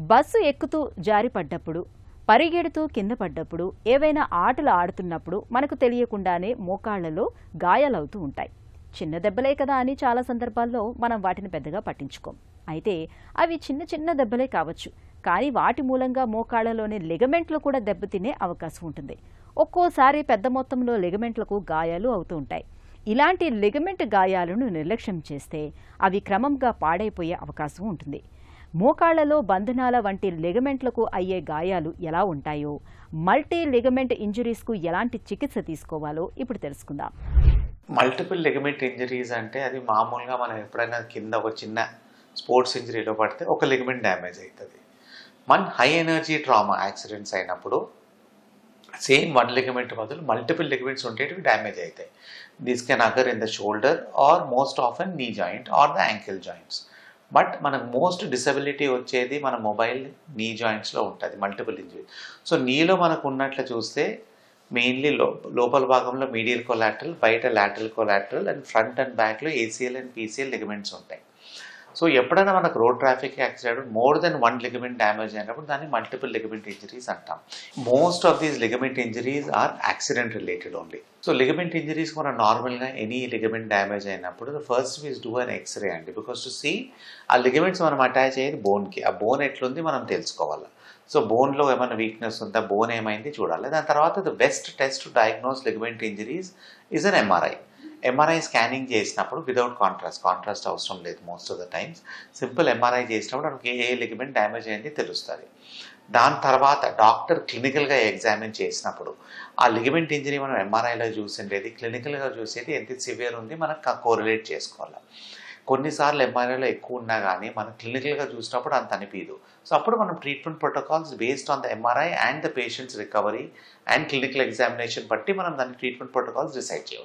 Bus ఎక్కుతూ జారిపడ్డప్పుడు, పరిగెడుతూ కింద పడ్డప్పుడు, ఏవైనా ఆటలు ఆడుతున్నప్పుడు మనకు తెలియకుండానే మోకాళ్లలో గాయాలవుతూ ఉంటాయి. చిన్న దెబ్బలే కదా అని చాలా సందర్భాల్లో మనం వాటిని పెద్దగా పట్టించుకోం. అయితే అవి చిన్న చిన్న దెబ్బలే కావచ్చు, కానీ వాటి మూలంగా మోకాళ్లలోని లిగమెంట్లు కూడా దెబ్బతినే అవకాశం ఉంటుంది. ఒక్కోసారి పెద్ద మొత్తంలో లిగమెంట్లకు గాయాలు అవుతూ ఉంటాయి. ఇలాంటి లిగమెంట్ గాయాలను నిర్లక్ష్యం చేస్తే అవి క్రమంగా పాడైపోయే అవకాశం ఉంటుంది. మోకాళ్లలో బంధనాల వంటి లిగమెంట్లకు అయ్యే గాయాలు ఎలా ఉంటాయో, మల్టీ లిగమెంట్ ఇంజురీస్కు ఎలాంటి చికిత్స తీసుకోవాలో ఇప్పుడు తెలుసుకుందాం. మల్టిపుల్ లిగమెంట్ ఇంజరీస్ అంటే అది మామూలుగా మనం ఎప్పుడైనా కింద ఒక చిన్న స్పోర్ట్స్ ఇంజరీలో పడితే ఒక లిగమెంట్ డ్యామేజ్ అవుతుంది. మన హై ఎనర్జీ ట్రామా యాక్సిడెంట్స్ అయినప్పుడు సేమ్ వన్ లిగమెంట్ బదులు మల్టిపుల్ లిగమెంట్స్ ఉండేటివి డ్యామేజ్ అవుతాయి. This can occur in the shoulder or most often knee joint or the ankle joints. But మనకు మోస్ట్ డిసబిలిటీ వచ్చేది మన మొబైల్ నీ జాయింట్స్లో ఉంటుంది, మల్టిపుల్ ఇంజరీ. సో నీలో మనకు ఉన్నట్లు చూస్తే మెయిన్లీ లోపల భాగంలో మీడియల్ కొలాటరల్, బయట lateral collateral and front and బ్యాక్లో ఏసీఎల్ అండ్ పీసీఎల్ లిగమెంట్స్ ఉంటాయి. సో ఎప్పుడైనా మనకు road traffic accident more than one ligament damage అయినప్పుడు దాన్ని మల్టిపుల్ లిగమెంట్ ఇంజరీస్ అంటాం. Most of these ligament injuries are accident related only. So ligament injuries మనం నార్మల్గా any ligament damage అయినప్పుడు first we do an x ray అండి, because to see ఆ ligaments మనం attach అయ్యేది బోన్కి, ఆ బోన్ ఎట్లుంది మనం తెలుసుకోవాలి. సో బోన్లో ఏమైనా వీక్నెస్ ఉందా, బోన్ ఏమైంది చూడాలి. దాని తర్వాత the best test to diagnose ligament injuries is an MRI. MRI scanning చేసినప్పుడు వితౌట్ కాంట్రాస్ట్ అవసరం లేదు most of the times. Simple MRI చేసినప్పుడు మనకి ఏ లిగమెంట్ డ్యామేజ్ అయింది తెలుస్తుంది. దాని తర్వాత డాక్టర్ క్లినికల్గా ఎగ్జామిన్ చేసినప్పుడు ఆ లిగమెంట్ ఇంజరీ మనం ఎంఆర్ఐలో చూసిండేది క్లినికల్గా చూసేది ఎంత సివియర్ ఉంది మనకు కోరిలేట్ చేసుకోవాలి. కొన్నిసార్లు ఎంఆర్ఐలో ఎక్కువ ఉన్నా కానీ మనం క్లినికల్గా చూసినప్పుడు అంత అనిపించదు. సో అప్పుడు మనం treatment protocols based on the MRI and the patients recovery and clinical examination బట్టి మనం దాని ట్రీట్మెంట్ ప్రోటోకాల్స్ డిసైడ్ చేయవచ్చు.